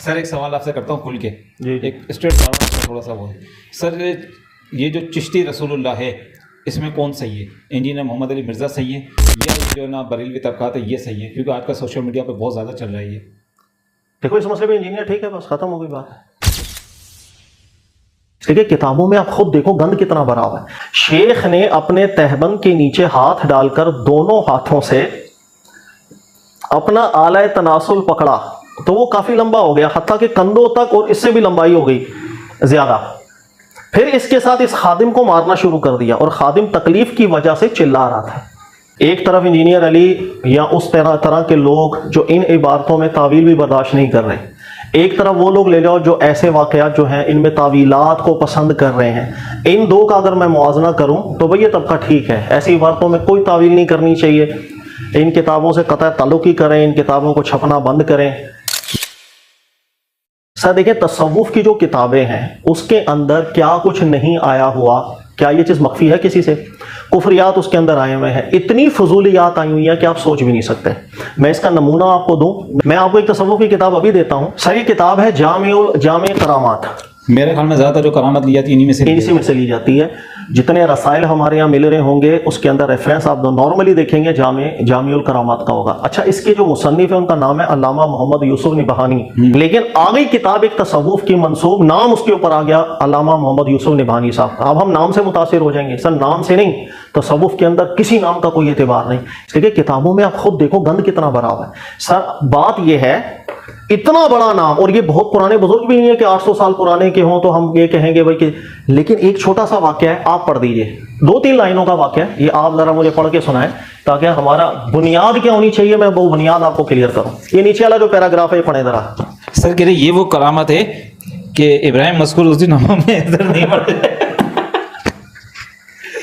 سر ایک سوال آپ سے کرتا ہوں کھل کے جی ایک اسٹریٹ فارورڈ تھوڑا سا وہ سر یہ جو چشتی رسول اللہ ہے اس میں کون صحیح ہے؟ انجینئر محمد علی مرزا صحیح ہے یا جو ہے نا بریلوی طبقات ہے یہ صحیح ہے؟ کیونکہ آج کل سوشل میڈیا پہ بہت زیادہ چل رہا ہے یہ. دیکھو اس مسئلے میں انجینئر ٹھیک ہے، بس ختم ہو گئی بات. ٹھیک ہے، کتابوں میں آپ خود دیکھو گند کتنا بھرا ہوا ہے. شیخ نے اپنے تہبند کے نیچے ہاتھ ڈال کر دونوں ہاتھوں سے اپنا آلہ تناسل پکڑا تو وہ کافی لمبا ہو گیا، حتیٰ کہ کندھوں تک، اور اس سے بھی لمبائی ہو گئی زیادہ. پھر اس کے ساتھ اس خادم کو مارنا شروع کر دیا اور خادم تکلیف کی وجہ سے چلا رہا تھا. ایک طرف انجینئر علی یا اس طرح کے لوگ جو ان عبارتوں میں تعویل بھی برداشت نہیں کر رہے، ایک طرف وہ لوگ لے جاؤ جو ایسے واقعات جو ہیں ان میں تعویلات کو پسند کر رہے ہیں. ان دو کا اگر میں موازنہ کروں تو بھئی یہ طبقہ ٹھیک ہے، ایسی عبارتوں میں کوئی تعویل نہیں کرنی چاہیے. ان کتابوں سے قطع تعلق ہی کریں، ان کتابوں کو چھپنا بند کریں. سر دیکھیں تصوف کی جو کتابیں ہیں اس کے اندر کیا کچھ نہیں آیا ہوا، کیا یہ چیز مخفی ہے کسی سے؟ کفریات اس کے اندر آئے ہوئے ہیں، اتنی فضولیات آئی ہوئی ہیں کہ آپ سوچ بھی نہیں سکتے. میں اس کا نمونہ آپ کو دوں، میں آپ کو ایک تصوف کی کتاب ابھی دیتا ہوں. سر یہ کتاب ہے جامع کرامات. میرے خیال میں زیادہ تر جو کرامت لی جاتی ہے انہی میں سے لی جاتی ہے. جتنے رسائل ہمارے یہاں مل رہے ہوں گے اس کے اندر ریفرنس آپ نارملی دیکھیں گے جامع الکرامات کا ہوگا. اچھا اس کے جو مصنف ہے ان کا نام ہے علامہ محمد یوسف نبہانی، لیکن آگئی کتاب ایک تصوف کی منسوب، نام اس کے اوپر آ گیا علامہ محمد یوسف نبہانی صاحب. اب ہم نام سے متاثر ہو جائیں گے، سر نام سے نہیں، تصوف کے اندر کسی نام کا کوئی اعتبار نہیں. اس لیے کتابوں میں آپ خود دیکھو گند کتنا بھرا ہوا ہے. سر بات یہ ہے اتنا بڑا نام، اور یہ بہت پرانے بزرگ بھی نہیں ہے کہ 800 سال پرانے کے ہوں تو ہم یہ کہیں گے بھائی کہ، لیکن ایک چھوٹا سا واقعہ ہے، آپ پڑھ دیجئے 2-3 لائنوں کا واقعہ ہے، یہ آپ ذرا مجھے پڑھ کے سنائیں تاکہ ہمارا بنیاد کیا ہونی چاہیے میں وہ بنیاد آپ کو کلیئر کروں. یہ نیچے والا جو پیراگراف ہے یہ پڑھیں ذرا. سر کہہ رہے یہ وہ کرامت ہے کہ ابراہیم مذکور اس دن میں ادھر نہیں پڑھے.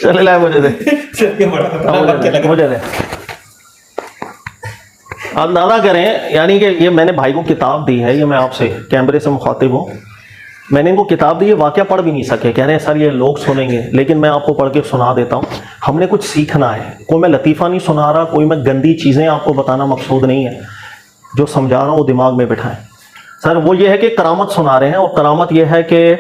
چلے لائے مجھے دے، مجھے دے. آپ اندازہ کریں، یعنی کہ یہ میں نے بھائی کو کتاب دی ہے، یہ میں آپ سے کیمرے سے مخاطب ہوں، میں نے ان کو کتاب دی، یہ واقعہ پڑھ بھی نہیں سکے، کہہ رہے ہیں سر یہ لوگ سنیں گے، لیکن میں آپ کو پڑھ کے سنا دیتا ہوں. ہم نے کچھ سیکھنا ہے، کوئی میں لطیفہ نہیں سنا رہا، کوئی میں گندی چیزیں آپ کو بتانا مقصود نہیں ہے، جو سمجھا رہا ہوں وہ دماغ میں بٹھائیں. سر وہ یہ ہے کہ کرامت سنا رہے ہیں، اور کرامت یہ ہے کہ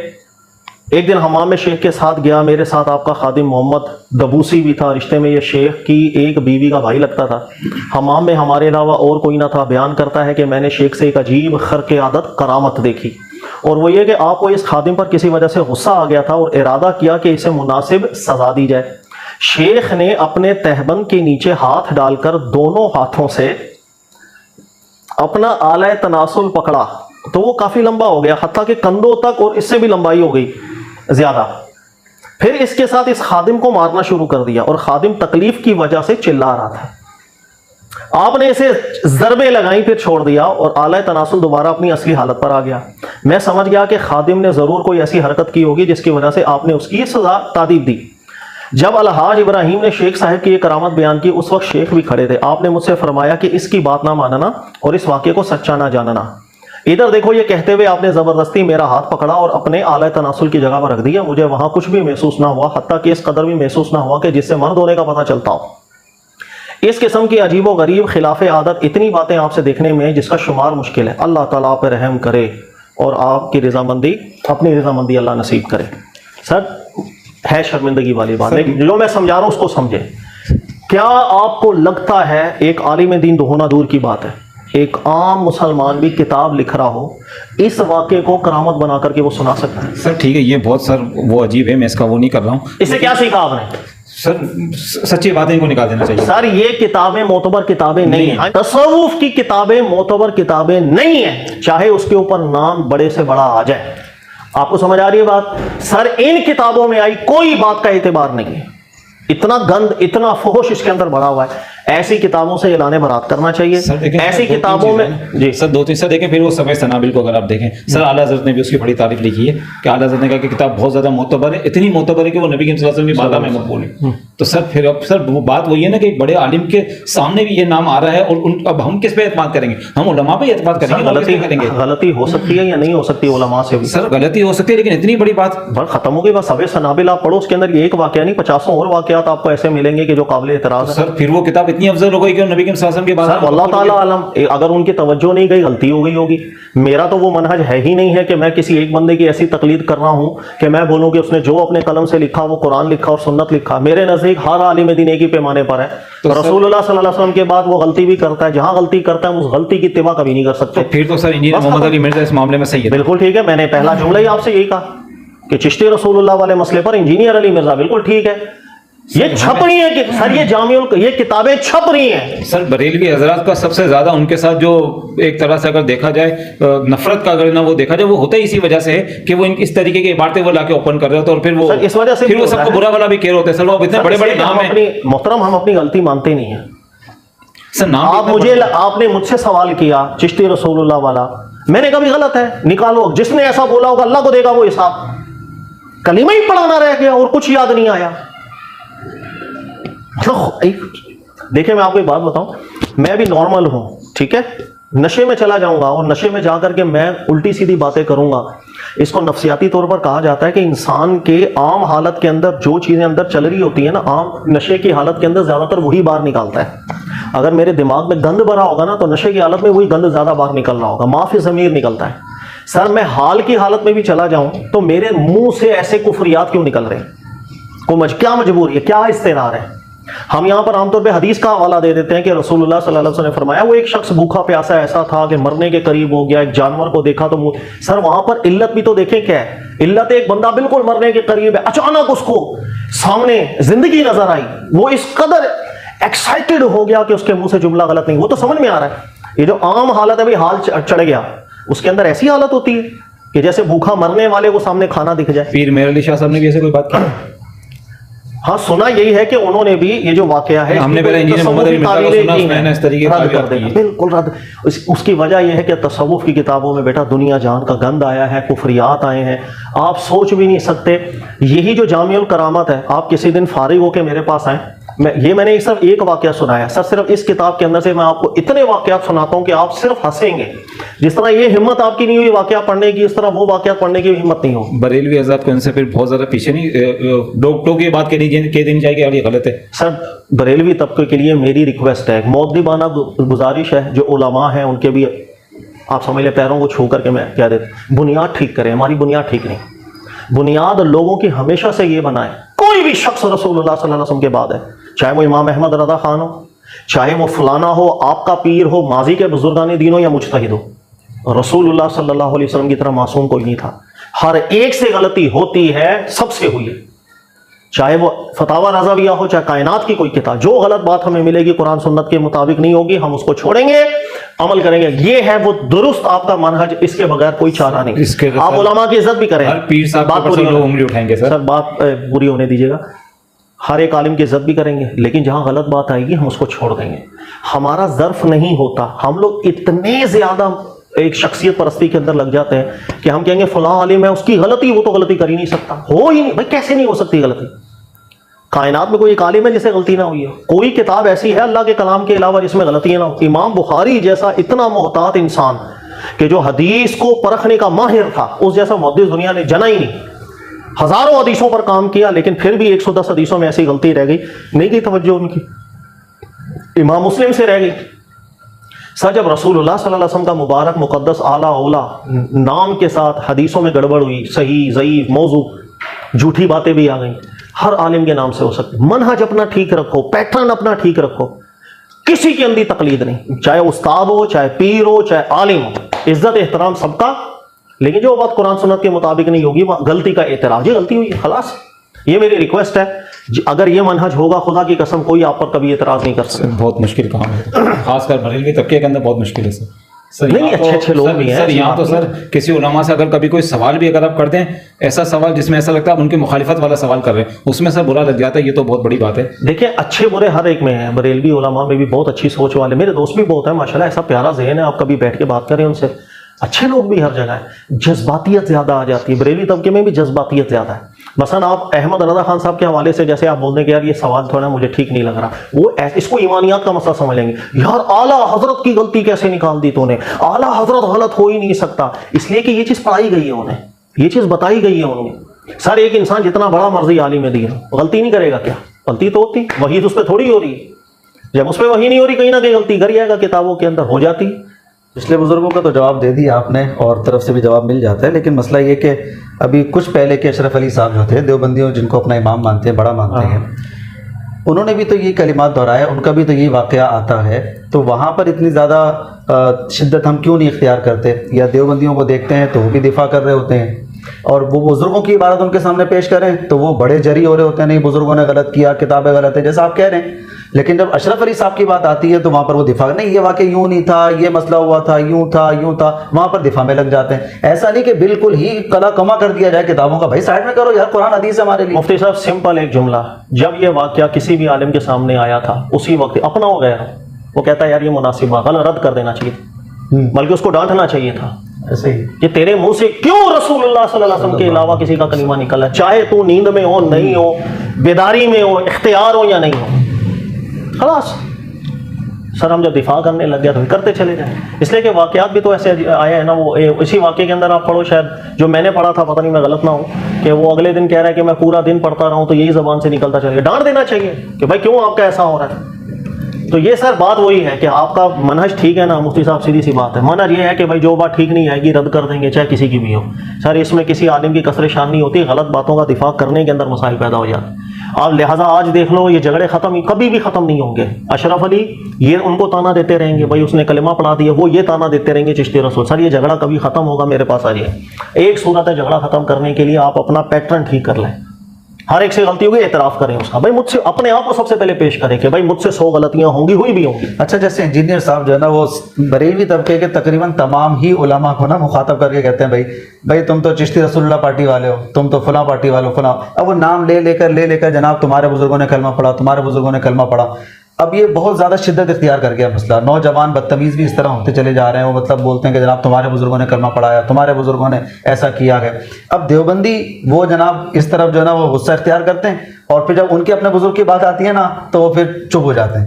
ایک دن حمام میں شیخ کے ساتھ گیا، میرے ساتھ آپ کا خادم محمد دبوسی بھی تھا، رشتے میں یہ شیخ کی ایک بیوی کا بھائی لگتا تھا. حمام میں ہمارے علاوہ اور کوئی نہ تھا. بیان کرتا ہے کہ میں نے شیخ سے ایک عجیب خرق عادت کرامت دیکھی، اور وہ یہ کہ آپ کو اس خادم پر کسی وجہ سے غصہ آ گیا تھا اور ارادہ کیا کہ اسے مناسب سزا دی جائے. شیخ نے اپنے تہبند کے نیچے ہاتھ ڈال کر دونوں ہاتھوں سے اپنا آلہ تناسل پکڑا تو وہ کافی لمبا ہو گیا، حتیٰ کہ کندھوں تک، اور اس سے بھی لمبائی ہو گئی زیادہ. پھر اس کے ساتھ اس خادم کو مارنا شروع کر دیا اور خادم تکلیف کی وجہ سے چلا رہا تھا. آپ نے اسے ضربیں لگائیں، پھر چھوڑ دیا اور آلہ تناسل دوبارہ اپنی اصلی حالت پر آ گیا. میں سمجھ گیا کہ خادم نے ضرور کوئی ایسی حرکت کی ہوگی جس کی وجہ سے آپ نے اس کی سزا تادیب دی. جب الحاج ابراہیم نے شیخ صاحب کی یہ کرامت بیان کی اس وقت شیخ بھی کھڑے تھے. آپ نے مجھ سے فرمایا کہ اس کی بات نہ ماننا اور اس واقعے کو سچا نہ جاننا. ادھر دیکھو، یہ کہتے ہوئے آپ نے زبردستی میرا ہاتھ پکڑا اور اپنے آلہ تناسل کی جگہ پر رکھ دیا. مجھے وہاں کچھ بھی محسوس نہ ہوا، حتیٰ کہ اس قدر بھی محسوس نہ ہوا کہ جس سے مرد ہونے کا پتہ چلتا ہو. اس قسم کی عجیب و غریب خلاف عادت اتنی باتیں آپ سے دیکھنے میں جس کا شمار مشکل ہے. اللہ تعالیٰ آپ پہ رحم کرے اور آپ کی رضامندی، اپنی رضامندی اللہ نصیب کرے. سر ہے شرمندگی والی بات، لیکن جو میں سمجھا رہا ہوں اس کو سمجھیں. کیا آپ کو لگتا ہے ایک عالم دین ہونا دور کی بات ہے، ایک عام مسلمان بھی کتاب لکھ رہا ہو اس واقعے کو کرامت بنا کر کے وہ سنا سکتا ہے؟ سر ٹھیک ہے، یہ بہت سر وہ عجیب ہے، میں اس کا وہ نہیں کر رہا ہوں. اس سے کیا سیکھا آپ نے؟ سر سچی باتیں کو نکال دینا چاہیے. سر یہ کتابیں معتبر کتابیں نہیں ہیں، تصوف کی کتابیں معتبر کتابیں نہیں ہیں، چاہے اس کے اوپر نام بڑے سے بڑا آ جائے. آپ کو سمجھ آ رہی ہے بات؟ سر ان کتابوں میں آئی کوئی بات کا اعتبار نہیں ہے. اتنا گند، اتنا فحش اس کے اندر بڑا ہوا ہے. ایسی کتابوں سے اعلان برات کرنا چاہیے. ایسی کتابوں میں جی سر 2-3 سر دیکھیں، پھر وہ صفحہ سنابل کو اگر آپ دیکھیں سر، اعلیٰ حضرت نے بھی اس کی بڑی تعریف لکھی ہے کہ اعلیٰ حضرت نے کہا کہ کتاب بہت زیادہ معتبر ہے، اتنی معتبر ہے کہ وہ نبی صلی اللہ علیہ وسلم کی بارگاہ میں مقبول ہے. تو سر پھر اب سر وہ بات وہی ہے نا کہ ایک بڑے عالم کے سامنے بھی یہ نام آ رہا ہے، اور اب ہم کس پہ اعتماد کریں گے؟ ہم علماء پہ اعتماد کریں گے. غلطی ہو سکتی ہے یا نہیں ہو سکتی علماء سے بھی؟ سر غلطی ہو سکتی ہے، لیکن اتنی بڑی بات ختم ہو گئی. بس صفحہ سنابل آپ پڑھو، اس کے اندر یہ ایک واقعہ نہیں 50 اور واقعات آپ کو ایسے ملیں گے کہ جو قابل اعتراض ہے. سر پھر وہ کتاب اتنی افضل ہو گئی کہ نبی کے صلی اللہ علیہ وسلم کے بعد سر اللہ تعالیٰ عالم، اگر ان کی توجہ نہیں گئی غلطی ہو گئی ہوگی. میرا تو وہ منہج ہے ہی نہیں ہے کہ میں کسی ایک بندے کی ایسی تقلید کر رہا ہوں کہ میں بولوں کہ اس نے جو اپنے قلم سے لکھا وہ قرآن لکھا اور سنت لکھا. میرے نزدیک ہر عالم دین ایک ہی پیمانے پر ہے. رسول اللہ صلی اللہ علیہ وسلم کے بعد وہ غلطی بھی کرتا ہے، جہاں غلطی کرتا ہے اس غلطی کی اتباع کبھی نہیں کر سکتے. پھر تو سر انجینئر محمد علی مرزا اس معاملے میں صحیح ہے. بالکل ٹھیک ہے، میں نے پہلا جملہ ہی آپ سے یہی کہا کہ چشتی رسول اللہ والے مسئلے پر انجینئر علی مرزا بالکل ٹھیک ہے. یہ چھپ رہی ہیں کہ سر یہ یہ کتابیں چھپ رہی ہیں. سر بریلوی حضرات کا سب سے زیادہ ان کے ساتھ جو ایک طرح سے اگر دیکھا جائے نفرت کا اگر نہ وہ دیکھا جائے وہ ہوتا ہی اسی وجہ سے ہے کہ وہ اس طریقے کی عبارتیں وہ لا کے اوپن کر رہے ہوتے اور پھر وہ اس وجہ سے پھر وہ سب کو برا والا بھی کہہ رہے ہوتے ہیں. سر وہ اتنے بڑے بڑے نام ہیں محترم، ہم اپنی غلطی مانتے نہیں ہیں. سر نام آپ نے مجھ سے سوال کیا چشتی رسول اللہ والا، میں نے کہا بھی غلط ہے، نکالو. جس نے ایسا بولا ہوگا اللہ کو دے گا وہ حساب. کلمہ ہی پڑھانا رہ گیا اور کچھ یاد نہیں آیا. دیکھیں میں آپ کو ایک بات بتاؤں، میں بھی نارمل ہوں، ٹھیک ہے، نشے میں چلا جاؤں گا اور نشے میں جا کر کے میں الٹی سیدھی باتیں کروں گا. اس کو نفسیاتی طور پر کہا جاتا ہے کہ انسان کے عام حالت کے اندر جو چیزیں اندر چل رہی ہوتی ہیں نا، عام نشے کی حالت کے اندر زیادہ تر وہی باہر نکالتا ہے. اگر میرے دماغ میں گند بھرا ہوگا نا تو نشے کی حالت میں وہی گند زیادہ باہر نکل رہا ہوگا، معافی ضمیر نکلتا ہے. سر میں حال کی حالت میں بھی چلا جاؤں تو میرے منہ سے ایسے کفریات کیوں نکل رہے ہیں؟ کیا مجبوری ہے، کیا استعار ہے؟ ہم یہاں پر عام طور پہ حدیث کا حوالہ دے دیتے ہیں کہ رسول اللہ صلی اللہ علیہ وسلم نے فرمایا وہ ایک شخص بھوکا پیاسا ایسا تھا کہ مرنے کے قریب ہو گیا، ایک جانور کو دیکھا تو سر وہاں پر علت بھی تو دیکھیں کیا ہے. علت ایک بندہ بالکل مرنے کے قریب ہے، اچانک اس کو سامنے زندگی نظر آئی، وہ اس قدر ایکسائٹڈ ہو گیا کہ اس کے منہ سے جملہ غلط نہیں. وہ تو سمجھ میں آ رہا ہے. یہ جو عام حالت ہے بھائی، حال چڑھ گیا، اس کے اندر ایسی حالت ہوتی ہے کہ جیسے بھوکا مرنے والے کو سامنے کھانا دکھ جائے. پیر میر علی شاہ صاحب نے بھی ایسے کوئی بات کی؟ ہاں سنا یہی ہے کہ انہوں نے بھی یہ جو واقعہ ہے ہم نے پہلے انجینئر محمد علی مرزا کا سنا، میں نے اس طریقے رد کر دیا، بالکل رد. اس کی وجہ یہ ہے کہ تصوف کی کتابوں میں بیٹا دنیا جہان کا گند آیا ہے، کفریات آئے ہیں، آپ سوچ بھی نہیں سکتے. یہی جو جامع الکرامت ہے، آپ کسی دن فارغ ہو کے میرے پاس آئیں، میں نے صرف ایک واقعہ سنایا سر، صرف اس کتاب کے اندر سے میں آپ کو اتنے واقعات سناتا ہوں کہ آپ صرف ہنسیں گے. جس طرح یہ ہمت آپ کی نہیں ہوئی واقعہ پڑھنے کی، اس طرح وہ واقعات پڑھنے کی ہمت نہیں ہو. بریلوی حضرات کو ان سے پھر بہت زیادہ پیچھے نہیں ڈوکٹوں کی بات کہہ دینی چاہیے کہ یہ غلط ہے. سر بریلوی طبقے کے لیے میری ریکویسٹ ہے، مؤدبانہ گزارش ہے، جو علماء ہیں ان کے بھی آپ سمجھ لیں پیروں کو چھو کر کے میں کہہ دیتا، بنیاد ٹھیک کریں. ہماری بنیاد ٹھیک نہیں. بنیاد لوگوں کی ہمیشہ سے یہ بنائے کوئی بھی شخص رسول اللہ صلی اللہ علیہ وسلم کے بعد ہے، چاہے وہ امام احمد رضا خان ہو، چاہے وہ فلانا ہو، آپ کا پیر ہو، ماضی کے بزرگان دین ہو یا مجتہد ہو، رسول اللہ صلی اللہ علیہ وسلم کی طرح معصوم کوئی نہیں تھا. ہر ایک سے غلطی ہوتی ہے، سب سے ہوئی ہے، چاہے وہ فتاوی رضویہ ہو، چاہے کائنات کی کوئی کتاب. جو غلط بات ہمیں ملے گی قرآن سنت کے مطابق نہیں ہوگی، ہم اس کو چھوڑیں گے، عمل کریں گے. یہ ہے وہ درست آپ کا منہج، اس کے بغیر کوئی چارہ نہیں. آپ علماء کی عزت بھی کریں، ہر پیر صاحب بات پوری انگلی اٹھائیں گے سر، بات پوری ہونے دیجیے گا. ہر ایک عالم کی عزت بھی کریں گے، لیکن جہاں غلط بات آئے گی ہم اس کو چھوڑ دیں گے. ہمارا ظرف نہیں ہوتا، ہم لوگ اتنے زیادہ ایک شخصیت پرستی کے اندر لگ جاتے ہیں کہ ہم کہیں گے فلاں عالم ہے، اس کی غلطی، وہ تو غلطی کر ہی نہیں سکتا. ہو ہی نہیں بھائی، کیسے نہیں ہو سکتی غلطی؟ کائنات میں کوئی ایک عالم ہے جسے غلطی نہ ہوئی ہے؟ کوئی کتاب ایسی ہے اللہ کے کلام کے علاوہ جس میں غلطیاں نہ ہو؟ امام بخاری جیسا اتنا محتاط انسان کہ جو حدیث کو پرکھنے کا ماہر تھا، اس جیسا محدث دنیا نے جنا ہی نہیں. ہزاروں حدیثوں پر کام کیا، لیکن پھر بھی 110 حدیثوں میں ایسی غلطی رہ گئی، نہیں گئی توجہ ان کی. امام مسلم سے رہ گئی. سر جب رسول اللہ صلی اللہ علیہ وسلم کا مبارک مقدس اعلیٰ اولا نام کے ساتھ حدیثوں میں گڑبڑ ہوئی، صحیح ضعیف موضوع جھوٹی باتیں بھی آ گئیں، ہر عالم کے نام سے ہو سکتی. منہج اپنا ٹھیک رکھو، پیٹرن اپنا ٹھیک رکھو، کسی کی اندھی تقلید نہیں، چاہے استاد ہو، چاہے پیر ہو، چاہے عالم ہو، عزت احترام سب کا. لیکن جو بات قرآن سنت کے مطابق نہیں ہوگی، وہ غلطی کا اعتراف، یہ غلطی ہوئی خلاص. یہ میری ریکویسٹ ہے، اگر یہ منہج ہوگا خدا کی قسم کوئی آپ پر کبھی اعتراض نہیں کر سکتا. بہت مشکل کام ہے، خاص کر بریلوی طبقے کے اندر بہت مشکل ہے سر. نہیں اچھے لوگ بھی ہیں سر. یہاں تو سر کسی علماء سے اگر کبھی کوئی سوال بھی اگر آپ کرتے ہیں، ایسا سوال جس میں ایسا لگتا ہے آپ ان کی مخالفت والا سوال کر رہے ہیں، اس میں سر برا لگ جاتا ہے. یہ تو بہت بڑی بات ہے. دیکھیں اچھے برے ہر ایک میں ہیں، بریلوی علماء میں بھی بہت اچھی سوچ والے، میرے دوست بھی بہت ہیں ماشاءاللہ، ایسا پیارا ذہن ہے، آپ کبھی بیٹھ کے بات کریں ان سے. اچھے لوگ بھی ہر جگہ ہیں، جذباتیت زیادہ آ جاتی ہے. بریلوی طبقے میں بھی جذباتیت زیادہ ہے. مثلا آپ احمد رضا خان صاحب کے حوالے سے جیسے آپ بولنے کہ یار یہ سوال تھوڑا مجھے ٹھیک نہیں لگ رہا، وہ اس کو ایمانیات کا مسئلہ سمجھ لیں گے. یار اعلیٰ حضرت کی غلطی کیسے نکال دی تو نے؟ اعلیٰ حضرت غلط ہو ہی نہیں سکتا، اس لیے کہ یہ چیز پڑھائی گئی ہے انہیں، یہ چیز بتائی گئی ہے انہیں. سر ایک انسان جتنا بڑا مرضی عالم دین غلطی نہیں کرے گا کیا؟ غلطی تو ہوتی، وحید اس پہ تھوڑی ہو رہی ہے. جب اس پہ وہی نہیں ہو رہی کہیں نہ کہیں غلطی کر جائے گا کتابوں کے اندر ہو جاتی. پچھلے بزرگوں کا تو جواب دے دیا آپ نے اور طرف سے بھی جواب مل جاتا ہے، لیکن مسئلہ یہ کہ ابھی کچھ پہلے کے اشرف علی صاحب جو تھے دیوبندیوں جن کو اپنا امام مانتے ہیں، بڑا مانتے ہیں، انہوں نے بھی تو یہ کلمات دہرایا، ان کا بھی تو یہ واقعہ آتا ہے. تو وہاں پر اتنی زیادہ شدت ہم کیوں نہیں اختیار کرتے؟ یا دیوبندیوں کو دیکھتے ہیں تو وہ بھی دفاع کر رہے ہوتے ہیں، اور وہ بزرگوں کی عبارت ان کے سامنے پیش کریں تو وہ بڑے جری ہو رہے ہوتے ہیں، نہیں بزرگوں نے غلط کیا، کتابیں غلط ہیں جیسا آپ کہہ رہے ہیں. لیکن جب اشرف علی صاحب کی بات آتی ہے تو وہاں پر وہ دفاع نہیں، یہ واقعہ یوں نہیں تھا، یہ مسئلہ ہوا تھا، یوں تھا، یوں تھا، وہاں پر دفاع میں لگ جاتے ہیں. ایسا نہیں کہ بالکل ہی کلا کما کر دیا جائے کتابوں کا، بھائی سائڈ میں کرو یار، قرآن حدیث ہے ہمارے لیے. مفتی صاحب سمپل ایک جملہ، جب یہ واقعہ کسی بھی عالم کے سامنے آیا تھا اسی وقت اپنا ہو گیا، وہ کہتا ہے یار یہ مناسب بات غلط، رد کر دینا چاہیے تھا، بلکہ اس کو ڈانٹنا چاہیے تھا. ایسے ہی کہ تیرے منہ سے کیوں رسول اللہ صلی اللہ علیہ وسلم کے علاوہ کسی کا کلمہ نکلا، چاہے تو نیند میں ہو، نہیں ہو، بیداری میں ہو، اختیار ہو یا نہیں ہو، خلاص. سر ہم جب دفاع کرنے لگ گیا تو کرتے چلے جائیں. اس لیے کہ واقعات بھی تو ایسے آیا ہے نا. وہ اسی واقعے کے اندر آپ پڑھو، شاید جو میں نے پڑھا تھا، پتہ نہیں میں غلط نہ ہوں، کہ وہ اگلے دن کہہ رہا ہے کہ میں پورا دن پڑھتا رہا ہوں تو یہی زبان سے نکلتا چلے گا. ڈانٹ دینا چاہیے کہ بھائی کیوں آپ کا ایسا ہو رہا ہے. تو یہ سر بات وہی ہے کہ آپ کا منہج ٹھیک ہے نا مفتی صاحب، سیدھی سی بات ہے. منہج یہ ہے کہ بھائی جو بات ٹھیک نہیں آئے گی رد کر دیں گے، چاہے کسی کی بھی ہو. سر اس میں کسی عالم کی کثر شان نہیں ہوتی، غلط باتوں کا دفاع کرنے کے اندر مسائل پیدا ہو جاتے ہیں. آپ لہٰذا آج دیکھ لو، یہ جھگڑے کبھی بھی ختم نہیں ہوں گے. اشرف علی یہ ان کو تانا دیتے رہیں گے، بھائی اس نے کلمہ پڑھا دیا، وہ یہ تانا دیتے رہیں گے چشتی رسول. سر یہ جھگڑا کبھی ختم ہوگا؟ میرے پاس آ جائے. ایک صورت ہے جھگڑا ختم کرنے کے لیے، آپ اپنا پیٹرن ٹھیک کر لیں. ہر ایک سے غلطی ہوگی اعتراف کریں اس کا، بھائی مجھ سے اپنے آپ کو سب سے پہلے پیش کریں کہ بھائی مجھ سے 100 غلطیاں ہوں گی، ہوئی بھی ہوں گی. اچھا جیسے انجینئر صاحب جو ہے نا وہ بریلوی طبقے کے تقریباً تمام ہی علماء کو نا مخاطب کر کے کہتے ہیں بھائی تم تو چشتی رسول اللہ پارٹی والے ہو، تم تو فلاں پارٹی والے ہو فلاں. اب وہ نام لے لے کر جناب تمہارے بزرگوں نے کلمہ پڑھا، تمہارے بزرگوں نے کلمہ پڑھا. اب یہ بہت زیادہ شدت اختیار کر گیا مسئلہ. نوجوان بدتمیز بھی اس طرح ہوتے چلے جا رہے ہیں، وہ مطلب بولتے ہیں کہ جناب تمہارے بزرگوں نے کلمہ پڑھایا، تمہارے بزرگوں نے ایسا کیا ہے. اب دیوبندی وہ جناب اس طرف جو ہے نا وہ غصہ اختیار کرتے ہیں، اور پھر جب ان کے اپنے بزرگ کی بات آتی ہے نا تو وہ پھر چپ ہو جاتے ہیں.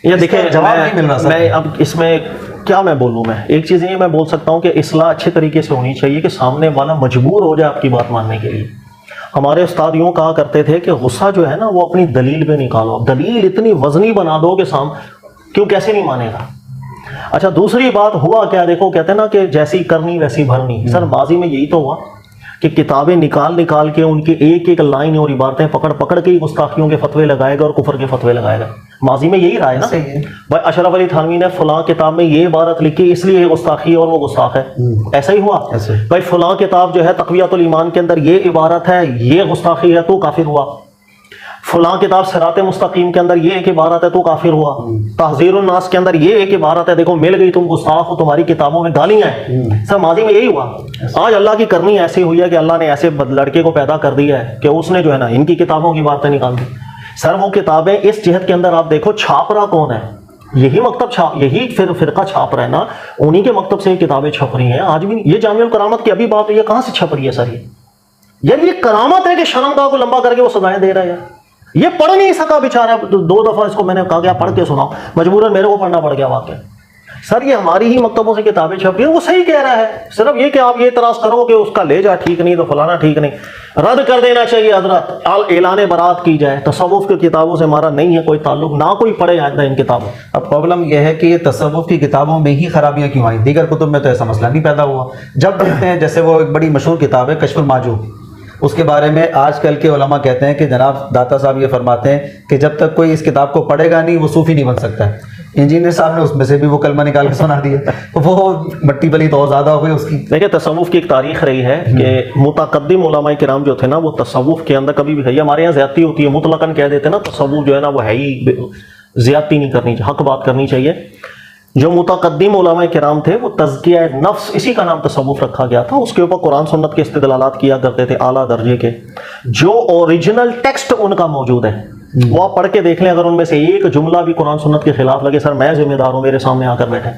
یہ دیکھیں جواب نہیں مل رہا. میں اب اس میں کیا میں بولوں؟ میں ایک چیز یہ میں بول سکتا ہوں کہ اصلاح اچھے طریقے سے ہونی چاہیے کہ سامنے والا مجبور ہو جائے آپ کی بات ماننے کے لیے. ہمارے استاد یوں کہا کرتے تھے کہ غصہ جو ہے نا وہ اپنی دلیل پہ نکالو. اب دلیل اتنی وزنی بنا دو کہ کیوں کیسے نہیں مانے گا. اچھا دوسری بات ہوا کیا، دیکھو کہتے ہیں نا کہ جیسی کرنی ویسی بھرنی. سر ماضی میں یہی تو ہوا کہ کتابیں نکال کے ان کی ایک ایک لائن اور عبارتیں پکڑ کے ہی گستاخیوں کے فتوے لگائے گا اور کفر کے فتوے لگائے گا. ماضی میں یہی رہا ہے نا. بھائی اشرف علی تھانوی نے فلاں کتاب میں یہ عبارت لکھی اس لیے یہ گستاخی اور وہ گستاخ ہے، ایسا ہی ہوا. بھائی فلاں کتاب جو ہے تقویۃ الایمان کے اندر یہ عبارت ہے، یہ گستاخی ہے، تو کافر ہوا. فلاں کتاب صراط مستقیم کے اندر یہ ایک عبارت ہے، تو کافر ہوا. تحذیر الناس کے اندر یہ ایک عبارت ہے، دیکھو مل گئی، تم گستاخ ہو، تمہاری کتابوں میں گالیاں ہیں. سر ماضی میں یہی ہوا. آج اللہ کی کرنی ایسی ہوئی ہے کہ اللہ نے ایسے لڑکے کو پیدا کر دیا ہے کہ اس نے جو ہے نا ان کی کتابوں کی باتیں نکال دی. سر وہ کتابیں اس جہت کے اندر آپ دیکھو چھاپ رہا کون ہے؟ یہی مکتب یہی فرقہ چھاپ رہا ہے نا، انہی کے مکتب سے یہ کتابیں چھپ رہی ہیں. آج بھی یہ جامع الکرامت کی ابھی بات ہوئی ہے، کہاں سے چھپ رہی ہے سر؟ یہ کرامت ہے کہ شرمگاہ کو لمبا کر کے وہ سزائیں دے رہا ہے. یہ پڑھ نہیں سکا بیچارہ، 2 دفعہ اس کو میں نے کہا کہ پڑھ کے سناؤ، مجبوراً میرے کو پڑھنا پڑ گیا واقعہ. سر یہ ہماری ہی مکتبوں سے کتابیں چھپ رہی ہیں. وہ صحیح کہہ رہا ہے، صرف یہ کہ آپ یہ اعتراض کرو کہ اس کا لے جا ٹھیک نہیں تو فلانا ٹھیک نہیں، رد کر دینا چاہیے. حضرت اعلان برات کی جائے. تصوف کی کتابوں سے ہمارا نہیں ہے کوئی تعلق، نہ کوئی پڑھے آئندہ ان کتابوں. اب پرابلم یہ ہے کہ یہ تصوف کی کتابوں میں ہی خرابیاں کیوں آئیں؟ دیگر کتب میں تو ایسا مسئلہ نہیں پیدا ہوا. جب دیکھتے ہیں جیسے وہ ایک بڑی مشہور کتاب ہے کشف المحجوب، اس کے بارے میں آج کل کے علماء کہتے ہیں کہ جناب داتا صاحب یہ فرماتے ہیں کہ جب تک کوئی اس کتاب کو پڑھے گا نہیں وہ صوفی نہیں بن سکتا ہے. انجینئر صاحب نے اس میں سے بھی وہ کلمہ نکال کے سنا دیا، وہ مٹی پلی تو زیادہ ہو گئی اس کی. دیکھیں تصوف کی ایک تاریخ رہی ہے کہ متقدم علماء کرام جو تھے نا وہ تصوف کے اندر کبھی بھی ہے، ہمارے یہاں زیادتی ہوتی ہے، مطلقاً کہہ دیتے ہیں نا تصوف جو ہے نا وہ ہے ہی، زیادتی نہیں کرنی چاہیے، حق بات کرنی چاہیے. جو متقدم علماء کرام تھے وہ تزکیہ نفس، اسی کا نام تصوف رکھا گیا تھا. اس کے اوپر قرآن سنت کے استدلالات کیا کرتے تھے اعلیٰ درجے کے. جو اوریجنل ٹیکسٹ ان کا موجود ہے وہ آپ پڑھ کے دیکھ لیں، اگر ان میں سے ایک جملہ بھی قرآن سنت کے خلاف لگے، سر میں ذمہ دار ہوں، میرے سامنے آ کر بیٹھے،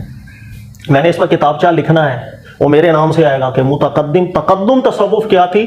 میں نے اس پر کتابچہ لکھنا ہے، وہ میرے نام سے آئے گا کہ تقدم تصوف کیا تھی،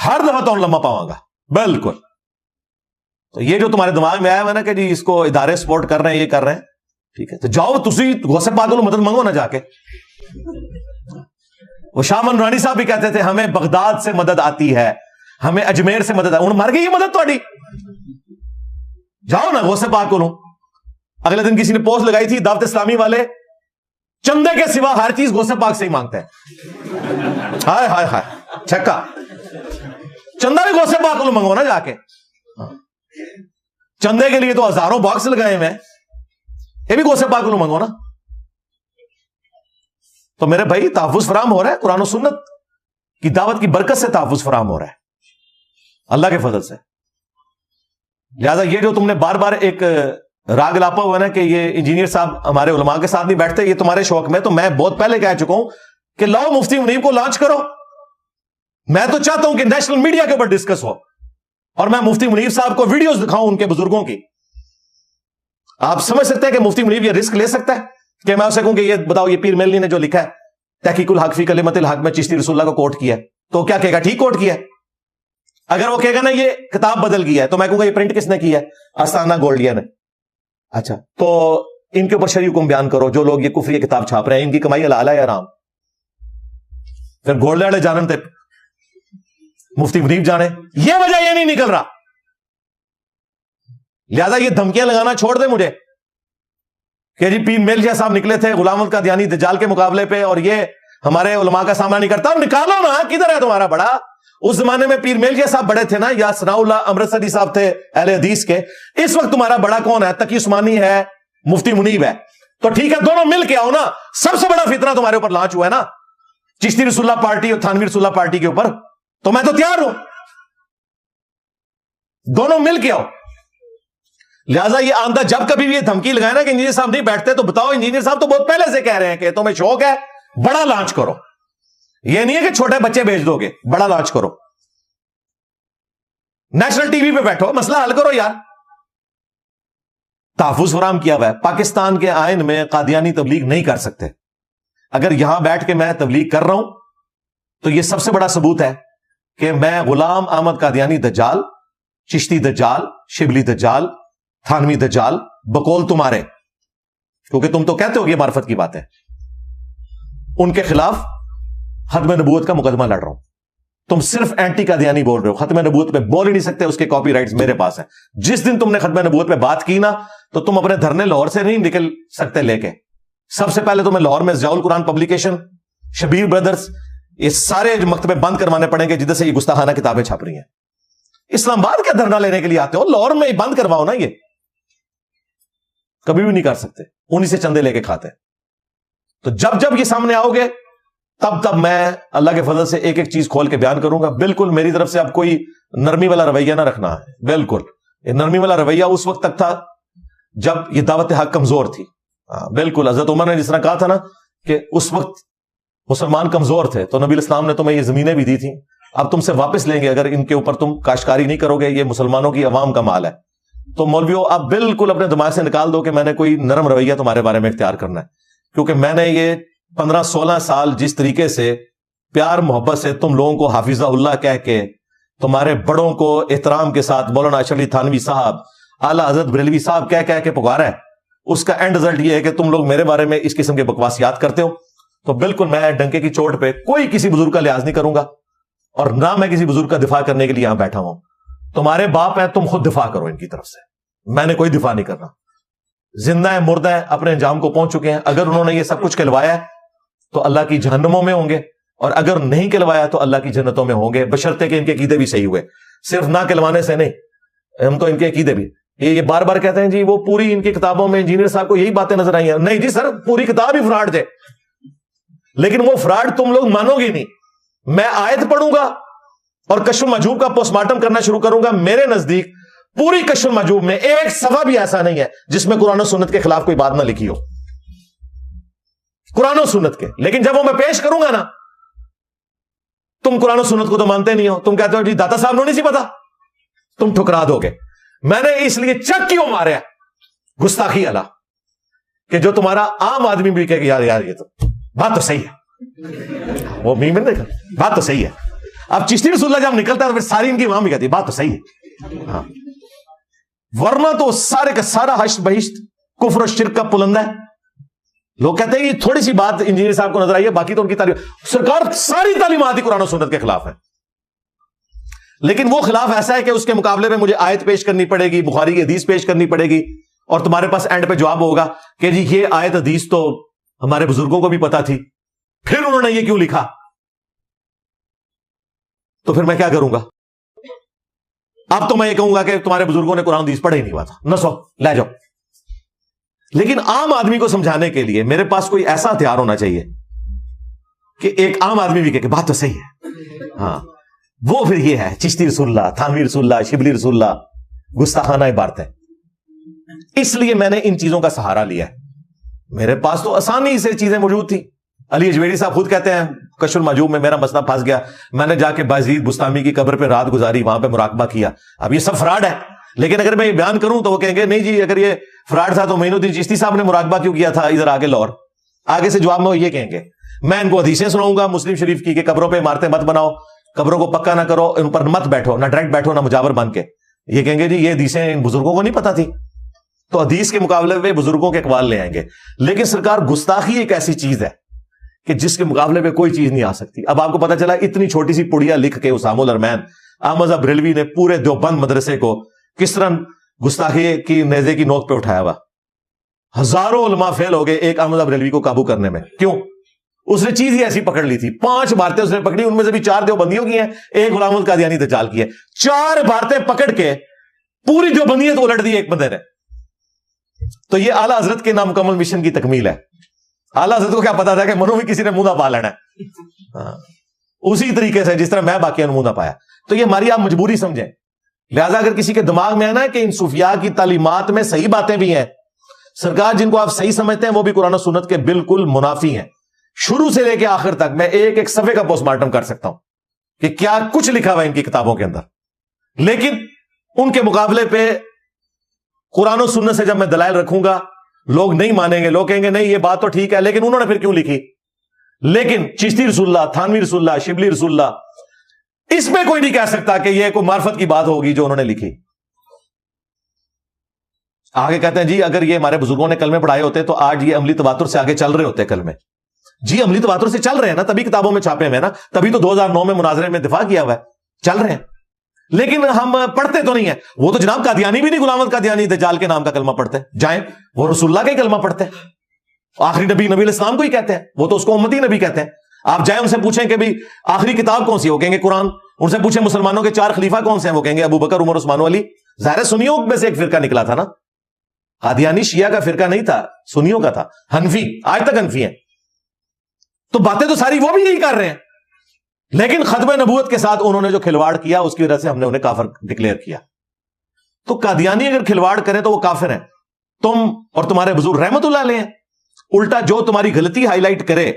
ہر دفعہ تو لمبا پاؤں گا بالکل. تو یہ جو تمہارے دماغ میں آیا ہوا نا کہ جی اس کو ادارے سپورٹ کر رہے ہیں، یہ کر رہے ہیں، ٹھیک ہے، تو جاؤ تسی غوث پاک کو مدد مانگو نا جا کے. وہ شاہ من نورانی صاحب بھی کہتے تھے ہمیں بغداد سے مدد آتی ہے، ہمیں اجمیر سے مدد، انہوں مر گئی یہ مدد تھوڑی. جاؤ نا غوث پاک کو لو. اگلے دن کسی نے پوسٹ لگائی تھی دعوت اسلامی والے چندے کے سوا ہر چیز غوث پاک سے ہی مانگتے ہیں. ہائے ہائے ہائے چھکا، چندہ بھی غوث پاک کو منگو نا جا کے. چندے کے لیے تو ہزاروں باکس لگائے میں، یہ بھی غوث پاک کو منگو نا. تو میرے بھائی تحفظ فراہم ہو رہا ہے، قرآن و سنت کی دعوت کی برکت سے تحفظ فراہم ہو رہا ہے اللہ کے فضل سے. لہذا یہ جو تم نے بار بار ایک راگ لاپا ہوا نا کہ یہ انجینئر صاحب ہمارے علماء کے ساتھ نہیں بیٹھتے، یہ تمہارے شوق میں، تو میں بہت پہلے کہہ چکا ہوں کہ لاؤ مفتی منیب کو لانچ کرو. میں تو چاہتا ہوں کہ نیشنل میڈیا کے اوپر ڈسکس ہو اور میں مفتی منیب صاحب کو ویڈیوز دکھاؤں ان کے بزرگوں کی. آپ سمجھ سکتے ہیں کہ مفتی منیب یہ رسک لے سکتا ہے کہ میں اسے کہوں کہ یہ بتاؤ یہ پیر میلنی نے جو لکھا ہے تحقیق الحق فی کلمت الحق میں چشتی رسول اللہ کو کوٹ کیا ہے، تو کیا کہے گا ٹھیک کوٹ کیا ہے. اگر وہ کہے گا نا یہ کتاب بدل گیا ہے تو میں کہوں گا یہ پرنٹ کس نے کیا ہے؟ آستانہ گولڈیا نے. اچھا تو ان کے اوپر شرعی حکم بیان کرو، جو لوگ یہ کفری کتاب چھاپ رہے ہیں ان کی کمائی حلال ہے یا حرام؟ پھر گولڈے والے جانتے مفتی منیب جانے، یہ وجہ یہ نہیں نکل رہا. لہذا یہ دھمکیاں لگانا چھوڑ دے مجھے کہ جی پیر میلشاہ صاحب نکلے تھے غلام القادیانی دجال کے مقابلے پہ اور یہ ہمارے علماء کا سامنا نہیں کرتا. نکالو نا، کدھر ہے تمہارا بڑا؟ اس زمانے میں پیر میلشاہ صاحب بڑے تھے نا، یا ثناء اللہ امرتسری صاحب تھے اہل حدیث کے. اس وقت تمہارا بڑا کون ہے؟ تقی عثمانی ہے، مفتی منیب ہے. تو ٹھیک ہے دونوں مل کے آؤ نا. سب سے بڑا فتنہ تمہارے اوپر لانچ ہوا ہے نا چشتی رسول اللہ پارٹی اور تھانوی رسول اللہ پارٹی کے اوپر، تو میں تو تیار ہوں دونوں مل کے آؤ. لہٰذا یہ آندہ جب کبھی بھی یہ دھمکی لگائے نا کہ انجینئر صاحب نہیں بیٹھتے تو بتاؤ انجینئر صاحب تو بہت پہلے سے کہہ رہے ہیں کہ تمہیں شوق ہے بڑا لانچ کرو. یہ نہیں ہے کہ چھوٹے بچے بھیج دو گے، بڑا لانچ کرو، نیشنل ٹی وی پہ بیٹھو، مسئلہ حل کرو یار. تحفظ فراہم کیا ہوا ہے. پاکستان کے آئین میں قادیانی تبلیغ نہیں کر سکتے. اگر یہاں بیٹھ کے میں تبلیغ کر رہا ہوں تو یہ سب سے بڑا ثبوت ہے کہ میں غلام احمد قادیانی دجال، چشتی دجال، شبلی دجال، تھانوی دجال بقول تمہارے، کیونکہ تم تو کہتے ہو کہ یہ معرفت کی بات ہے، ان کے خلاف ختم نبوت کا مقدمہ لڑ رہا ہوں. تم صرف اینٹی قادیانی بول رہے ہو، ختم نبوت پہ بول ہی نہیں سکتے، اس کے کاپی رائٹس میرے پاس ہیں. جس دن تم نے ختم نبوت پہ بات کی نا تو تم اپنے دھرنے لاہور سے نہیں نکل سکتے لے کے. سب سے پہلے تمہیں لاہور میں ضیاء القرآن پبلیکیشن، شبیر بردرز، یہ سارے مکتبے بند کروانے پڑیں گے جدھر سے یہ گستاخانہ کتابیں چھپ رہی ہیں. اسلام آباد کا دھرنا لینے کے لیے آتے ہو، لاہور میں بند کرواؤ نا. یہ کبھی بھی نہیں کر سکتے، انہی سے چندے لے کے کھاتے ہیں. تو جب جب یہ سامنے آؤ گے تب میں اللہ کے فضل سے ایک ایک چیز کھول کے بیان کروں گا. بالکل میری طرف سے اب کوئی نرمی والا رویہ نہ رکھنا ہے. بالکل یہ نرمی والا رویہ اس وقت تک تھا جب یہ دعوت حق کمزور تھی. بالکل حضرت عمر نے جس طرح کہا تھا نا کہ اس وقت مسلمان کمزور تھے تو نبی الاسلام نے تمہیں یہ زمینیں بھی دی تھیں، اب تم سے واپس لیں گے اگر ان کے اوپر تم کاشتکاری نہیں کرو گے. یہ مسلمانوں کی عوام کا مال ہے. تو مولویوں آپ بالکل اپنے دماغ سے نکال دو کہ میں نے کوئی نرم رویہ تمہارے بارے میں اختیار کرنا ہے، کیونکہ میں نے یہ 15-16 سال جس طریقے سے پیار محبت سے تم لوگوں کو حافظہ اللہ کہہ کے، تمہارے بڑوں کو احترام کے ساتھ مولانا اشرف علی تھانوی صاحب، اعلیٰ حضرت بریلوی صاحب کہہ کے پکارا ہے، اس کا اینڈ رزلٹ یہ ہے کہ تم لوگ میرے بارے میں اس قسم کے بکواسیات کرتے ہو. تو بالکل میں ڈنکے کی چوٹ پہ کوئی کسی بزرگ کا لحاظ نہیں کروں گا اور نہ میں کسی بزرگ کا دفاع کرنے کے لیے یہاں بیٹھا ہوں. تمہارے باپ ہیں، تم خود دفاع کرو ان کی طرف سے، میں نے کوئی دفاع نہیں کرنا. زندہ ہیں مردہ ہیں اپنے انجام کو پہنچ چکے ہیں. اگر انہوں نے یہ سب کچھ کھلوایا ہے تو اللہ کی جہنموں میں ہوں گے، اور اگر نہیں کھلوایا تو اللہ کی جنتوں میں ہوں گے، بشرطے کہ ان کے عقیدے بھی صحیح ہوئے. صرف نہ کھلوانے سے نہیں، ہم تو ان کے عقیدے بھی یہ بار بار کہتے ہیں جی وہ پوری ان کی کتابوں میں انجینئر صاحب کو یہی باتیں نظر آئی ہیں. نہیں جی سر، پوری کتاب ہی فراڈ ہے، لیکن وہ فراڈ تم لوگ مانو گے نہیں. میں آیت پڑھوں گا اور کشف المحجوب کا پوسٹ مارٹم کرنا شروع کروں گا. میرے نزدیک پوری کشف المحجوب میں ایک صفحہ بھی ایسا نہیں ہے جس میں قرآن و سنت کے خلاف کوئی بات نہ لکھی ہو، قرآن و سنت کے. لیکن جب وہ میں پیش کروں گا نا، تم قرآن و سنت کو تو مانتے نہیں ہو، تم کہتے ہو جی داتا صاحب نے نہیں سی پتا، تم ٹھکرا دو گے. میں نے اس لیے چک کیوں مارا گستاخی اللہ کہ جو تمہارا عام آدمی بھی کہے کہ یار یہ تو بات تو صحیح ہے، وہ میم نے دیکھا بات تو صحیح ہے. اب چشتی رسول اللہ جب نکلتا ہے تو پھر ساری ان کی امام بھی کہتی ہے بات تو صحیح ہے. ہاں ورنہ تو سارے کا سارا حشت بہشت کفر و شرک کا پلندہ ہے. لوگ کہتے ہیں یہ تھوڑی سی بات انجینئر صاحب کو نظر آئی ہے, باقی تو ان کی تعلیم سرکار ساری تعلیمات ہی قرآن و سنت کے خلاف ہے. لیکن وہ خلاف ایسا ہے کہ اس کے مقابلے میں مجھے آیت پیش کرنی پڑے گی, بخاری کی حدیث پیش کرنی پڑے گی, اور تمہارے پاس اینڈ پہ جواب ہوگا کہ جی یہ آیت حدیث تو ہمارے بزرگوں کو بھی پتا تھی, پھر انہوں نے یہ کیوں لکھا. تو پھر میں کیا کروں گا؟ اب تو میں یہ کہوں گا کہ تمہارے بزرگوں نے قرآن حدیث پڑھے ہی نہیں ہوا تھا, نسو لے جاؤ. لیکن عام آدمی کو سمجھانے کے لیے میرے پاس کوئی ایسا ہتھیار ہونا چاہیے کہ ایک عام آدمی بھی کہے کہ بات تو صحیح ہے. ہاں وہ پھر یہ ہے چشتی رسول اللہ, تھانوی رسول اللہ, شبلی رسول اللہ, گستاخانہ عبارتیں. اس لیے میں نے ان چیزوں کا سہارا لیا ہے. میرے پاس تو آسانی سے چیزیں موجود تھی. علی اجویری صاحب خود کہتے ہیں کشف المحجوب میں میرا مسئلہ پھنس گیا, میں نے جا کے بازید بستامی کی قبر پہ رات گزاری, وہاں پہ مراقبہ کیا. اب یہ سب فراڈ ہے, لیکن اگر میں یہ بیان کروں تو وہ کہیں گے نہیں جی اگر یہ فراڈ تھا تو معین الدین چشتی صاحب نے مراقبہ کیوں کیا تھا ادھر آگے لاہور. آگے سے جواب میں وہ یہ کہیں گے, میں ان کو حدیثیں سناؤں گا مسلم شریف کی کہ قبروں پہ عمارتیں مت بناؤ, قبروں کو پکا نہ کرو, ان پر مت بیٹھو, نہ ڈائریکٹ بیٹھو نہ مجاور بن کے. یہ کہیں گے جی یہ حدیثیں ان بزرگوں کو نہیں پتا تھی, تو حدیث کے مقابلے میں بزرگوں کے اقوال لے آئیں گے. لیکن سرکار گستاخی ایک ایسی چیز ہے کہ جس کے مقابلے پہ کوئی چیز نہیں آ سکتی. اب آپ کو پتا چلا اتنی چھوٹی سی پڑیا لکھ کے اسامہ الارمین احمد بریلوی نے پورے دیوبند مدرسے کو کس طرح گستاخی کی نیزے کی نوک پہ اٹھایا ہوا. ہزاروں علماء فیل ہو گئے ایک احمد بریلوی کو قابو کرنے میں. کیوں؟ اس نے چیز ہی ایسی پکڑ لی تھی. 5 عبارتیں اس نے پکڑی, ان میں سے بھی 4 دیوبندیوں کی ہیں, ایک غلام القادیانی دجال کی ہے. 4 عبارتیں پکڑ کے پوری دیوبندیت الٹ دی ایک بندے نے. تو یہ اعلیٰ حضرت کے نامکمل مشن کی تکمیل ہے. اعلیٰ حضرت کو کیا پتا تھا کہ منو میں کسی نے منہ نہ پا لینا ہے, اسی طریقے سے جس طرح میں باقی منہ نہ پایا. تو یہ ہماری آپ مجبوری سمجھیں. لہذا اگر کسی کے دماغ میں ہے نا کہ ان صوفیاء کی تعلیمات میں صحیح باتیں بھی ہیں, سرکار جن کو آپ صحیح سمجھتے ہیں وہ بھی قرآن و سنت کے بالکل منافی ہیں. شروع سے لے کے آخر تک میں ایک ایک صفحے کا پوسٹ مارٹم کر سکتا ہوں کہ کیا کچھ لکھا ہوا ہے ان کی کتابوں کے اندر. لیکن ان کے مقابلے پہ قرآن و سنت سے جب میں دلائل رکھوں گا لوگ نہیں مانیں گے. لوگ کہیں گے نہیں یہ بات تو ٹھیک ہے لیکن انہوں نے پھر کیوں لکھی. لیکن چشتی رسول اللہ, تھانوی رسول اللہ, شبلی رسول اللہ, اس میں کوئی نہیں کہہ سکتا کہ یہ کوئی معرفت کی بات ہوگی جو انہوں نے لکھی. آگے کہتے ہیں جی اگر یہ ہمارے بزرگوں نے کلمے پڑھائے ہوتے تو آج یہ عملی تواتر سے آگے چل رہے ہوتے کلمے. جی عملی تواتر سے چل رہے ہیں نا, تبھی کتابوں میں چھاپے ہوئے نا, تبھی تو 2009 میں مناظرے میں دفاع کیا ہوا ہے, چل رہے ہیں. لیکن ہم پڑھتے تو نہیں ہیں. وہ تو جناب قادیانی بھی نہیں, غلام قادیانی دجال کے نام کا کلمہ پڑھتے ہیں. جائیں وہ رسول اللہ کا ہی کلمہ پڑھتے ہیں, آخری نبی نبی علیہ السلام کو ہی کہتے ہیں, وہ تو اس کو امتی نبی کہتے ہیں. آپ جائیں ان سے پوچھیں کہ بھی آخری کتاب کون سی ہے, وہ کہیں گے قرآن. ان سے پوچھیں مسلمانوں کے 4 خلیفہ کون سے ہیں, وہ کہیں گے ابو بکر, عمر, عثمان, علی. ظاہر سنیوں میں سے ایک فرقہ نکلا تھا نا, قادیانی شیعہ کا فرقہ نہیں تھا, سنیوں کا تھا, حنفی, آج تک حنفی ہیں. تو باتیں تو ساری وہ بھی یہی کر رہے ہیں, لیکن ختم نبوت کے ساتھ انہوں نے جو کھلواڑ کیا اس کی وجہ سے ہم نے انہیں کافر ڈکلیئر کیا. تو قادیانی اگر کھلواڑ کریں تو وہ کافر ہیں, تم اور تمہارے بزرگ رحمت اللہ علیہ ہیں. الٹا جو تمہاری غلطی ہائی لائٹ کرے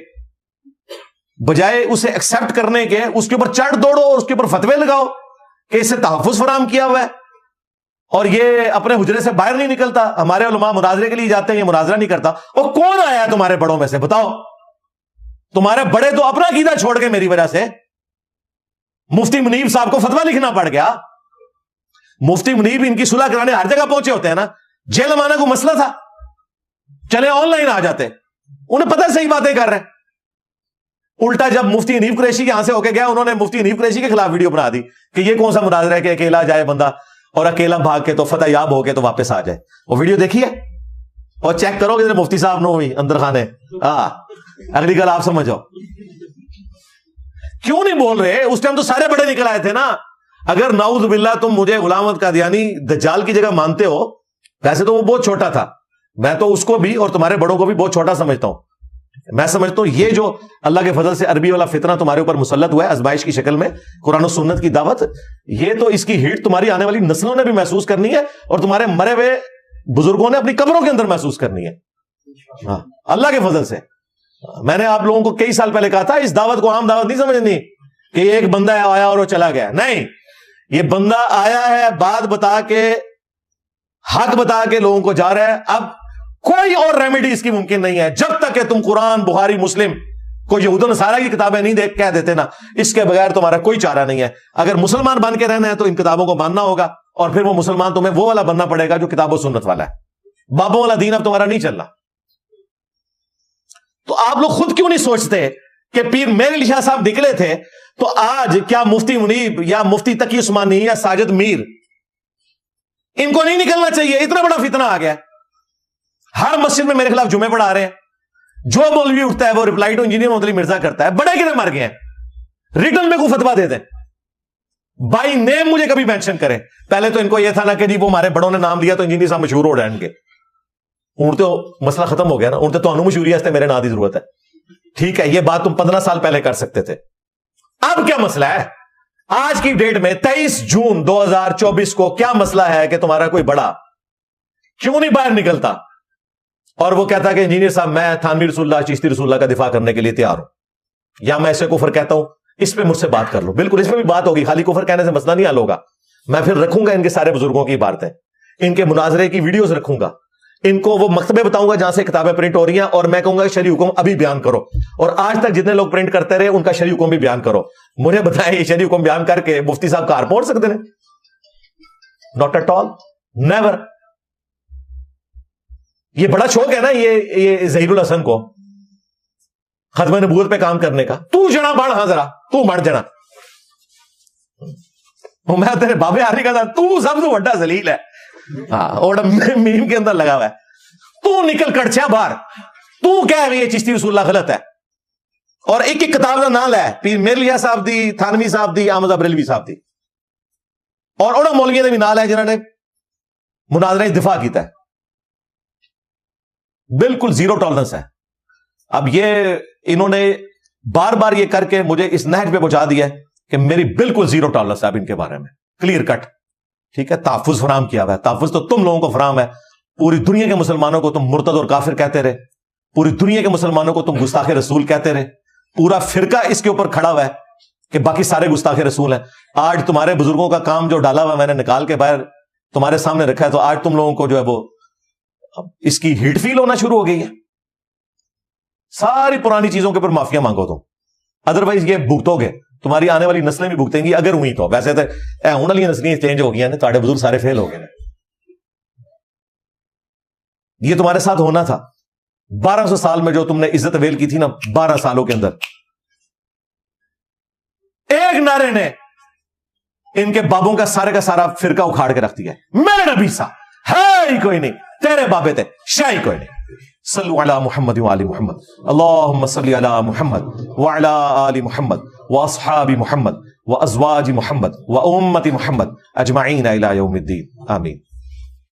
بجائے اسے ایکسپٹ کرنے کے اس کے اوپر چڑھ دوڑو اور اس کے اوپر فتوے لگاؤ کہ اس سے تحفظ فراہم کیا ہوا ہے اور یہ اپنے حجرے سے باہر نہیں نکلتا. ہمارے علماء مناظرے کے لیے جاتے ہیں, یہ مناظرہ نہیں کرتا. اور کون آیا تمہارے بڑوں میں سے بتاؤ؟ تمہارے بڑے تو اپنا عقیدہ چھوڑ کے میری وجہ سے مفتی منیب صاحب کو فتویٰ لکھنا پڑ گیا. مفتی منیب ان کی صلح کرانے ہر جگہ پہنچے ہوتے ہیں نا. جیل امانہ کو مسئلہ تھا, چلے آن لائن آ جاتے, انہیں پتہ صحیح باتیں کر رہے ہیں. الٹا جب مفتی انیب قریشی یہاں سے ہو کے گیا, انہوں نے مفتی انیب قریشی کے خلاف ویڈیو بنا دی کہ یہ کون سا مناظرہ ہے کہ اکیلا جائے بندہ اور اکیلا بھاگ کے تو فتح یاب ہو کے تو واپس آ جائے. وہ ویڈیو دیکھیے اور چیک کرو کہ مفتی صاحب نو ہوئی اندر خانے. اگلی گل آپ سمجھو. کیوں نہیں بول رہے؟ اس ٹائم تو سارے بڑے نکل آئے تھے نا. اگر نعوذ باللہ تم مجھے غلام احمد قادیانی دجال کی جگہ مانتے ہو, ویسے تو وہ بہت چھوٹا تھا, میں تو اس کو بھی اور تمہارے بڑوں کو بھی بہت چھوٹا سمجھتا ہوں. میں سمجھتا ہوں یہ جو اللہ کے فضل سے عربی والا فتنہ تمہارے اوپر مسلط ہوا ہے آزمائش کی شکل میں, قرآن و سنت کی دعوت, یہ تو اس کی ہیٹ تمہاری آنے والی نسلوں نے بھی محسوس کرنی ہے اور تمہارے مرے ہوئے بزرگوں نے اپنی قبروں کے اندر محسوس کرنی ہے. ہاں اللہ کے فضل سے. میں نے آپ لوگوں کو کئی سال پہلے کہا تھا اس دعوت کو عام دعوت نہیں سمجھنی کہ یہ ایک بندہ آیا اور وہ چلا گیا. نہیں, یہ بندہ آیا ہے, بات بتا کے, حق بتا کے لوگوں کو جا رہا ہے. اب کوئی اور ریمیڈی اس کی ممکن نہیں ہے جب تک کہ تم قرآن, بخاری, مسلم کوئی یہود و نصارہ کی کتابیں نہیں دیکھ کہہ دیتے نا, اس کے بغیر تمہارا کوئی چارہ نہیں ہے. اگر مسلمان بن کے رہنا ہے تو ان کتابوں کو ماننا ہوگا, اور پھر وہ مسلمان تمہیں وہ والا بننا پڑے گا جو کتاب و سنت والا ہے. بابوں والا دین اب تمہارا نہیں چل رہا. تو آپ لوگ خود کیوں نہیں سوچتے کہ پیر میر علی شاہ صاحب نکلے تھے تو آج کیا مفتی منیب یا مفتی تقی عثمانی یا ساجد میر ان کو نہیں نکلنا چاہیے؟ اتنا بڑا فتنہ آ گیا. ہر مسجد میں میرے خلاف جمعے پڑھا رہے ہیں. جو مولوی اٹھتا ہے وہ ریپلائی ٹو انجینئر محمد علی مرزا کرتا ہے. بڑے گرے مر گئے ہیں, ریٹن میں کوئی فتوا دے دیں, بائی نیم مجھے کبھی مینشن کریں. پہلے تو ان کو یہ تھا نا کہ جی وہ ہمارے بڑوں نے نام لیا تو انجینئر صاحب مشہور ہو جائیں گے. ہوں تو مسئلہ ختم ہو گیا نا, ہوں تو تمہیں مشہوری ہے میرے نا کی ضرورت ہے. ٹھیک ہے, یہ بات تم 15 سال پہلے کر سکتے تھے. اب کیا مسئلہ ہے آج کی ڈیٹ میں 23 جون 2024 کو؟ کیا مسئلہ ہے کہ تمہارا کوئی بڑا کیوں نہیں باہر نکلتا اور وہ کہتا کہ انجینئر صاحب میں تھانوی رسول اللہ چشتی رسول اللہ کا دفاع کرنے کے لیے تیار ہوں, یا میں اسے کفر کہتا ہوں, اس پہ مجھ سے بات کر لو. بالکل اس پہ بھی بات ہوگی, خالی کفر کہنے سے مسئلہ نہیں حل ہوگا. میں پھر رکھوں گا ان کے سارے بزرگوں کی عبارتیں, ان کے مناظرے کی ویڈیوز رکھوں گا, ان کو وہ مکتبے بتاؤں گا جہاں سے کتابیں پرنٹ ہو رہی ہیں, اور میں کہوں گا کہ شرعی حکم ابھی بیان کرو. اور آج تک جتنے لوگ پرنٹ کرتے رہے ان کا شرعی حکم بھی بیان کرو. مجھے بتائیں یہ شرعی حکم بیان کر کے مفتی صاحب کار پہنچ سکتے ہیں؟ Not at all, never. یہ بڑا شوق ہے نا یہ ظہیر الحسن کو ختم نبوت پہ کام کرنے کا. تو جنا بڑھ, ہاں ذرا تو مر جنا, میں تیرے بابے آری کا تھا, تو سب سے بڑا ذلیل ہے. ہاں, اور میم کے اندر لگا ہوا ہے, تو نکل کڑچیا باہر, تو کہہ رہی ہے چشتی رسول اللہ غلط ہے, اور ایک ایک کتاب کا نام ہے پیر میر علی صاحب دی, تھانوی صاحب دی, احمد بریلوی صاحب دی, اور انہوں مولویوں نے بھی نال ہے جنہوں نے مناظرے دفاع کیتا ہے. بالکل زیرو ٹالرنس ہے. اب یہ انہوں نے بار بار یہ کر کے مجھے اس نہج پہ پہنچا دیا ہے کہ میری بالکل زیرو ٹالرنس ہے اب ان کے بارے میں, کلیئر کٹ. ٹھیک ہے, تحفظ فراہم کیا ہوا ہے. تحفظ تو تم لوگوں کو فراہم ہے. پوری دنیا کے مسلمانوں کو تم مرتد اور کافر کہتے رہے, پوری دنیا کے مسلمانوں کو تم گستاخ رسول کہتے رہے. پورا فرقہ اس کے اوپر کھڑا ہوا ہے کہ باقی سارے گستاخ رسول ہیں. آج تمہارے بزرگوں کا کام جو ڈالا ہوا میں نے نکال کے باہر تمہارے سامنے رکھا ہے, تو آج تم لوگوں کو جو ہے وہ اس کی ہیٹ فیل ہونا شروع ہو گئی ہے. ساری پرانی چیزوں کے اوپر معافیا مانگو تم, ادروائز یہ بھگتو گے, تمہاری آنے والی نسلیں بھی بھگتیں گی اگر ہوئی تو. ویسے تو ہونے والی نسلیں چینج ہو گئی ہیں, تمہارے بزرگ سارے فیل ہو گئے. یہ تمہارے ساتھ ہونا تھا. 1200 سال میں جو تم نے عزت ویل کی تھی نا, 12 سالوں کے اندر ایک نعرے نے ان کے بابوں کا سارے کا سارا فرقہ اکھاڑ کے رکھ دیا. میرے نبی سا ہے ہی کوئی نہیں, تیرے بابے تھے شاہی کوئی نہیں. صلو علی محمد و آل محمد, اللہم صلی علی محمد وعلی آل محمد واصحاب محمد وازواج محمد وامت محمد اجمعین الی یوم الدین, آمین.